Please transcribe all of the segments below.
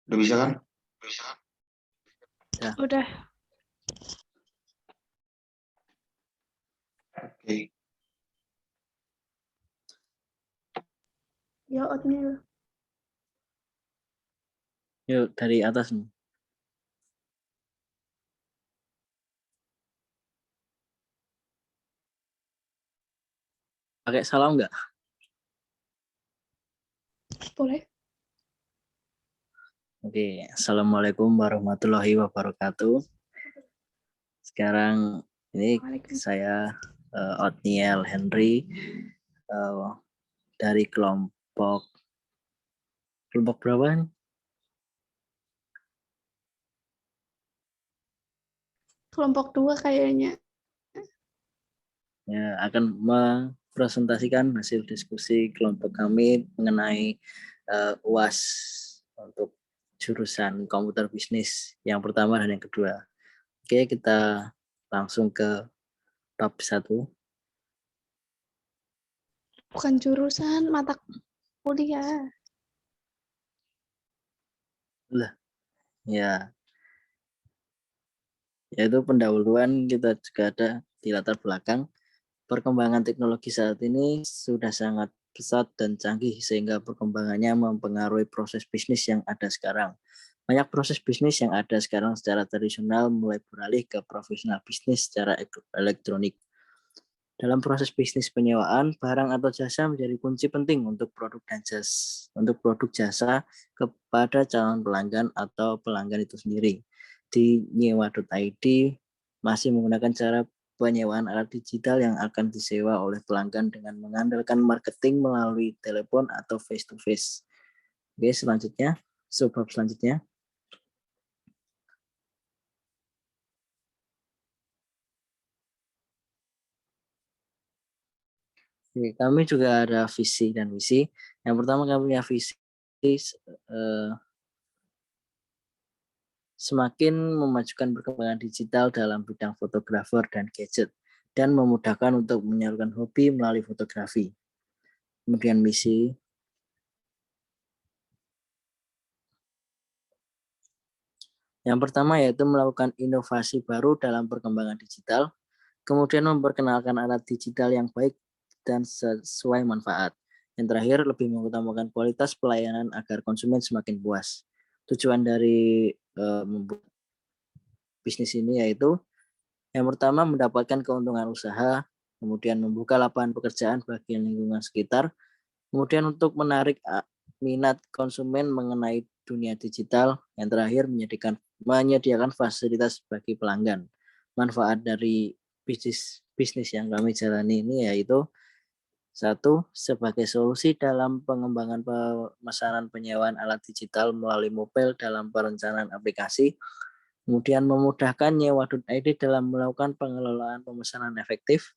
Udah bisa kan? Ya. Udah. Oke. Ya, oatmeal. Yuk dari atas nih. Pakai salam nggak? Boleh. Oke, Assalamualaikum warahmatullahi wabarakatuh. Sekarang ini saya Othniel Henry dari kelompok berapa nih? Kelompok 2 kayaknya. Ya, akan mempresentasikan hasil diskusi kelompok kami mengenai UAS untuk jurusan komputer bisnis yang pertama dan yang kedua. Oke, kita langsung ke bab 1. Bukan jurusan, mata kuliah. Lah, ya. Yaitu pendahuluan kita juga ada di latar belakang. Perkembangan teknologi saat ini sudah sangat pesat dan canggih sehingga perkembangannya mempengaruhi proses bisnis yang ada sekarang. Banyak proses bisnis yang ada sekarang secara tradisional mulai beralih ke profesional bisnis secara elektronik. Dalam proses bisnis penyewaan, barang atau jasa menjadi kunci penting untuk produk jasa kepada calon pelanggan atau pelanggan itu sendiri. Di nyewa.id masih menggunakan cara penyewaan alat digital yang akan disewa oleh pelanggan dengan mengandalkan marketing melalui telepon atau face to face. Oke, selanjutnya, subbab selanjutnya. Oke, kami juga ada visi dan misi. Yang pertama kami punya visi semakin memajukan perkembangan digital dalam bidang fotografer dan gadget dan memudahkan untuk menyalurkan hobi melalui fotografi. Kemudian misi yang pertama yaitu melakukan inovasi baru dalam perkembangan digital, kemudian memperkenalkan alat digital yang baik dan sesuai manfaat. Yang terakhir, lebih mengutamakan kualitas pelayanan agar konsumen semakin puas. Tujuan dari membuat bisnis ini yaitu yang pertama mendapatkan keuntungan usaha, kemudian membuka lapangan pekerjaan bagi lingkungan sekitar, kemudian untuk menarik minat konsumen mengenai dunia digital, yang terakhir menyediakan fasilitas bagi pelanggan. Manfaat dari bisnis yang kami jalani ini yaitu satu, sebagai solusi dalam pengembangan pemesanan penyewaan alat digital melalui mobile dalam perencanaan aplikasi, kemudian memudahkan nyewa.id dalam melakukan pengelolaan pemesanan efektif.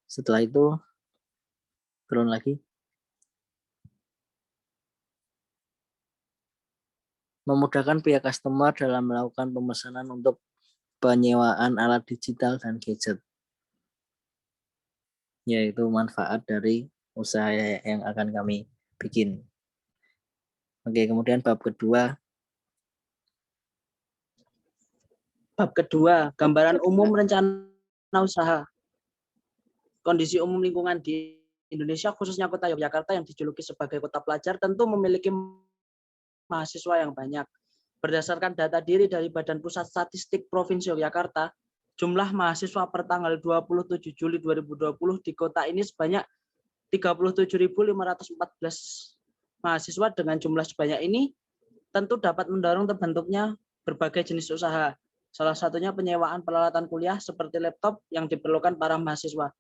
Setelah itu, turun lagi. Memudahkan pihak customer dalam melakukan pemesanan untuk penyewaan alat digital dan gadget. Yaitu manfaat dari usaha yang akan kami bikin. Oke, kemudian bab kedua. Bab kedua, gambaran umum rencana usaha. Kondisi umum lingkungan di Indonesia, khususnya kota Yogyakarta yang dijuluki sebagai kota pelajar, tentu memiliki mahasiswa yang banyak. Berdasarkan data diri dari Badan Pusat Statistik Provinsi Yogyakarta, jumlah mahasiswa per tanggal 27 Juli 2020 di kota ini sebanyak 37.514 mahasiswa. Dengan jumlah sebanyak ini tentu dapat mendorong terbentuknya berbagai jenis usaha. Salah satunya penyewaan peralatan kuliah seperti laptop yang diperlukan para mahasiswa.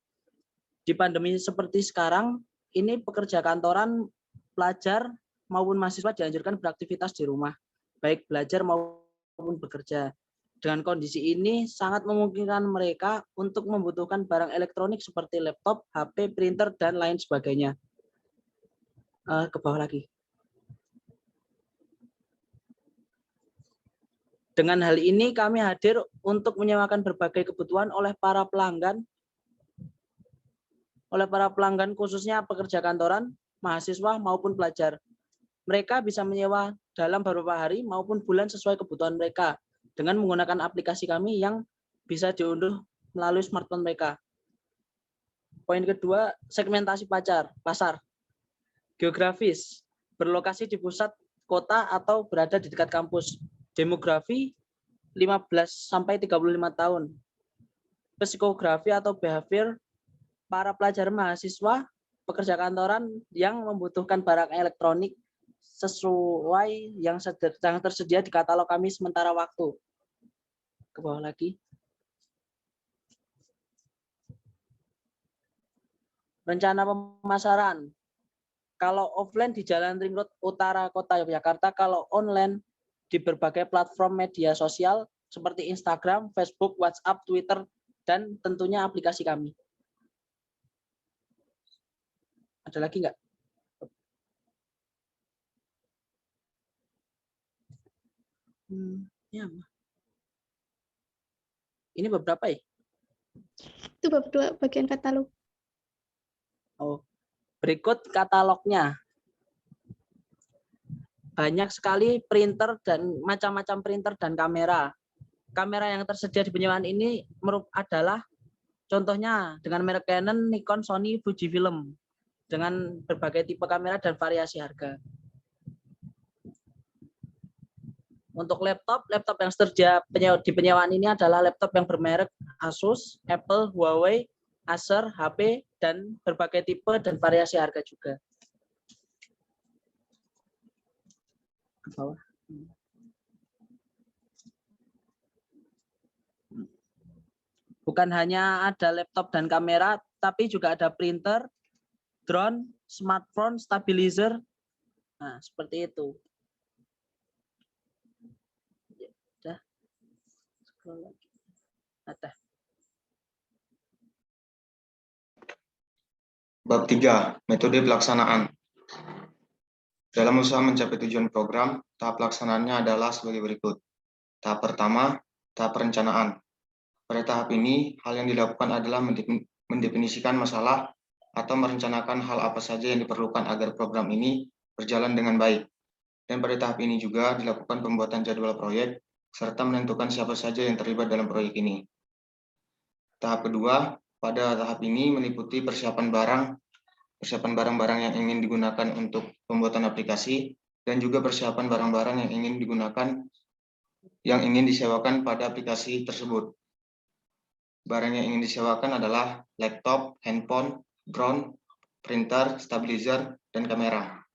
Di pandemi seperti sekarang, ini pekerja kantoran, pelajar maupun mahasiswa dianjurkan beraktivitas di rumah, baik belajar maupun bekerja. Dengan kondisi ini sangat memungkinkan mereka untuk membutuhkan barang elektronik seperti laptop, HP, printer, dan lain sebagainya. Ke bawah lagi. Dengan hal ini kami hadir untuk menyewakan berbagai kebutuhan oleh para pelanggan khususnya pekerja kantoran, mahasiswa maupun pelajar. Mereka bisa menyewa dalam beberapa hari maupun bulan sesuai kebutuhan mereka dengan menggunakan aplikasi kami yang bisa diunduh melalui smartphone mereka. Poin kedua, segmentasi pasar. Geografis, berlokasi di pusat kota atau berada di dekat kampus. Demografi, 15 sampai 35 tahun. Psikografi atau behavior, para pelajar mahasiswa, pekerja kantoran yang membutuhkan barang elektronik sesuai yang tersedia di katalog kami sementara waktu. Ke bawah lagi. Rencana pemasaran. Kalau offline di Jalan Ring Road Utara Kota Yogyakarta, kalau online di berbagai platform media sosial seperti Instagram, Facebook, WhatsApp, Twitter, dan tentunya aplikasi kami. Ada lagi nggak? Ya. Ini beberapa ya? Itu bab 2 bagian katalog. Oh, berikut katalognya. Banyak sekali printer dan macam-macam printer dan kamera. Kamera yang tersedia di penyewaan ini adalah contohnya dengan merek Canon, Nikon, Sony, Fujifilm dengan berbagai tipe kamera dan variasi harga. Untuk laptop yang tersedia di penyewaan ini adalah laptop yang bermerek Asus, Apple, Huawei, Acer, HP, dan berbagai tipe dan variasi harga juga. Ke bawah. Bukan hanya ada laptop dan kamera, tapi juga ada printer, drone, smartphone, stabilizer. Nah, seperti itu. Ada. Bab 3. Metode pelaksanaan. Dalam usaha mencapai tujuan program, tahap pelaksanaannya adalah sebagai berikut. Tahap pertama, tahap perencanaan. Pada tahap ini, hal yang dilakukan adalah mendefinisikan masalah atau merencanakan hal apa saja yang diperlukan agar program ini berjalan dengan baik. Dan pada tahap ini juga dilakukan pembuatan jadwal proyek, serta menentukan siapa saja yang terlibat dalam proyek ini. Tahap kedua, pada tahap ini meliputi persiapan barang-barang yang ingin digunakan untuk pembuatan aplikasi, dan juga persiapan barang-barang yang ingin disewakan pada aplikasi tersebut. Barang yang ingin disewakan adalah laptop, handphone, drone, printer, stabilizer, dan kamera.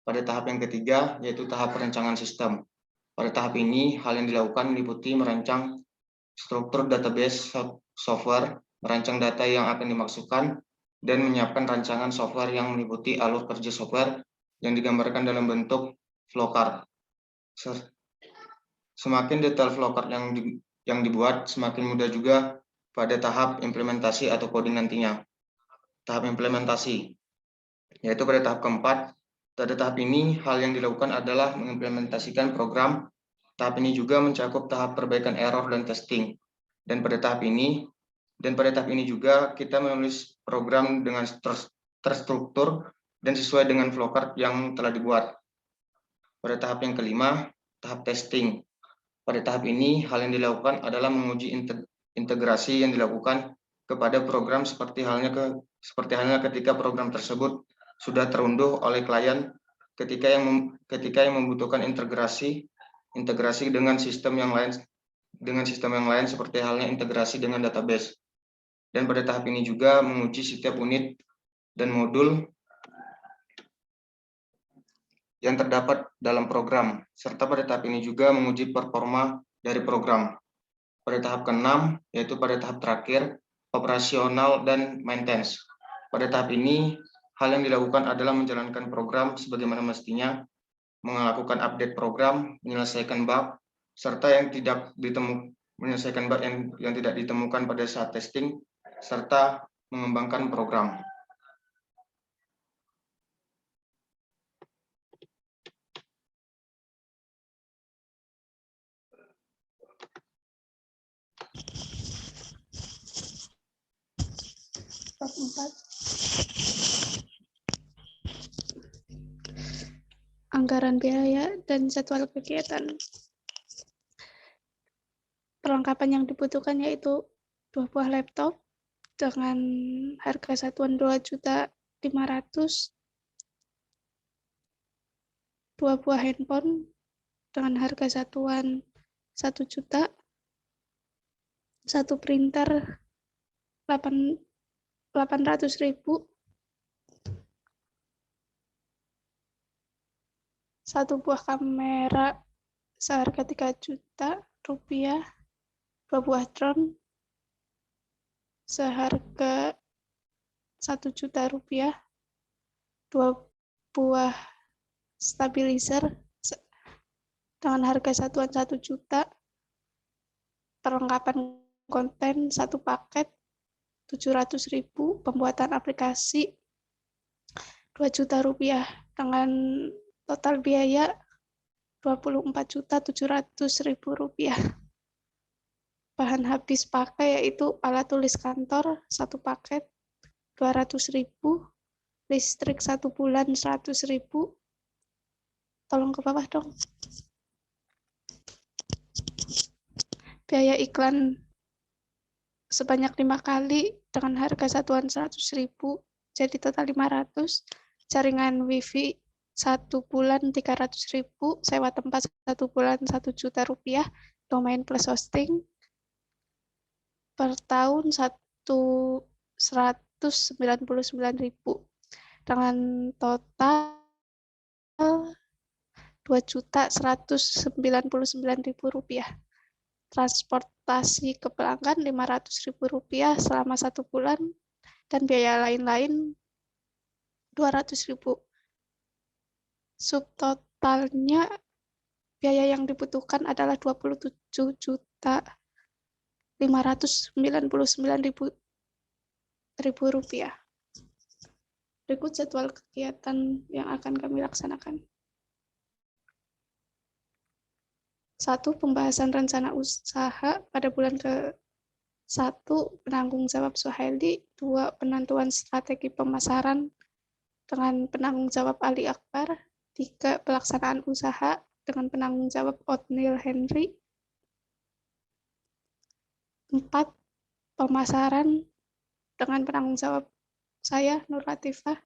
Pada tahap yang ketiga, yaitu tahap perencanaan sistem. Pada tahap ini, hal yang dilakukan meliputi merancang struktur database software, merancang data yang akan dimasukkan, dan menyiapkan rancangan software yang meliputi alur kerja software yang digambarkan dalam bentuk flowchart. Semakin detail flowchart yang dibuat, semakin mudah juga pada tahap implementasi atau coding nantinya. Tahap implementasi, yaitu pada tahap keempat. Pada tahap ini, hal yang dilakukan adalah mengimplementasikan program. Tahap ini juga mencakup tahap perbaikan error dan testing. Dan pada tahap ini juga kita menulis program dengan terstruktur dan sesuai dengan flowchart yang telah dibuat. Pada tahap yang kelima, tahap testing. Pada tahap ini, hal yang dilakukan adalah menguji integrasi yang dilakukan kepada program seperti halnya ketika program tersebut sudah terunduh oleh klien ketika yang membutuhkan integrasi dengan sistem yang lain seperti halnya integrasi dengan database. Dan pada tahap ini juga menguji setiap unit dan modul yang terdapat dalam program, serta pada tahap ini juga menguji performa dari program. Pada tahap ke-6, yaitu pada tahap terakhir, operasional dan maintenance. Pada tahap ini, hal yang dilakukan adalah menjalankan program sebagaimana mestinya, melakukan update program, menyelesaikan bug, serta menyelesaikan bug yang tidak ditemukan pada saat testing, serta mengembangkan program. Bab 4. anggaran biaya dan jadwal kegiatan. Perlengkapan yang dibutuhkan yaitu 2 buah laptop dengan harga satuan 2.500.000, 2 buah handphone dengan harga satuan 1 juta, 1 printer 800.000, 1 buah kamera seharga 3 juta rupiah, 2 buah drone seharga 1 juta rupiah, 2 buah stabilizer dengan harga satuan 1 juta, perlengkapan konten 1 paket 700.000, pembuatan aplikasi 2 juta rupiah dengan total biaya 24.700.000 rupiah. Bahan habis pakai yaitu alat tulis kantor 1 paket 200.000, listrik 1 bulan 100.000. Tolong ke bawah dong. Biaya iklan sebanyak 5 kali dengan harga satuan 100.000, jadi total 500. Jaringan wifi 1 bulan 300.000, sewa tempat 1 bulan 1 juta rupiah, domain plus hosting per tahun 199.000 dengan total 2.199.000 rupiah. Transportasi ke pelanggan 500.000 rupiah selama 1 bulan dan biaya lain-lain 200.000. Subtotalnya biaya yang dibutuhkan adalah 27.599.000 rupiah. Berikut jadwal kegiatan yang akan kami laksanakan. 1. Pembahasan rencana usaha pada bulan ke-1, penanggung jawab Suhaili. 2. Penentuan strategi pemasaran dengan penanggung jawab Ali Akbar. 3. Pelaksanaan usaha dengan penanggung jawab Othniel Henry. 4. Pemasaran dengan penanggung jawab saya, Nur Latifah.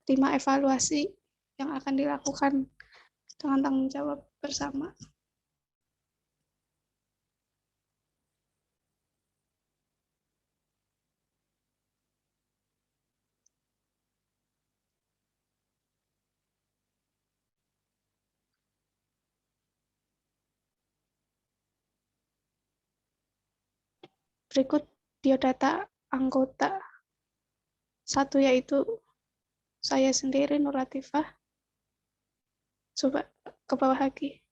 5. Evaluasi yang akan dilakukan dengan tanggung jawab bersama. Berikut biodata anggota. 1 yaitu saya sendiri, Nur Latifah. Coba ke bawah lagi.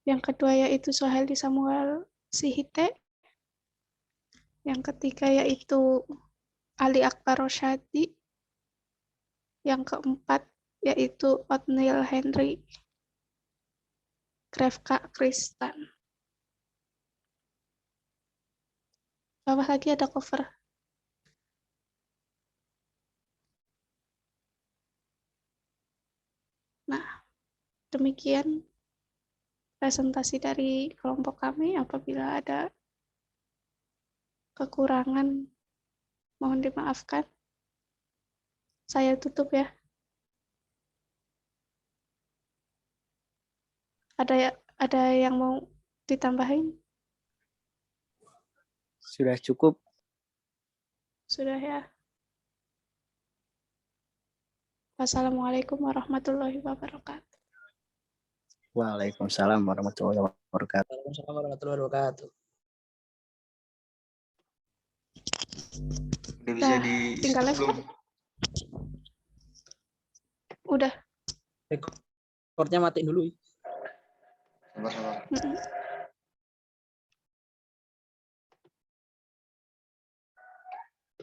Yang kedua yaitu Suhaili Samuel Sihite. Yang ketiga yaitu Ali Akbar Rosyadi. Yang keempat yaitu Othniel Henry Grefka Kristan. Bawah lagi ada cover. Nah, demikian presentasi dari kelompok kami. Apabila ada kekurangan, mohon dimaafkan. Saya tutup ya. Ada yang mau ditambahin? Sudah cukup. Sudah ya. Wassalamualaikum warahmatullahi wabarakatuh. Waalaikumsalam warahmatullahi wabarakatuh. Waalaikumsalam warahmatullahi wabarakatuh. Udah bisa Nah, di tinggal stop live, belum? Udah. Recordnya matiin dulu. Sabar-sabar. Mm-mm.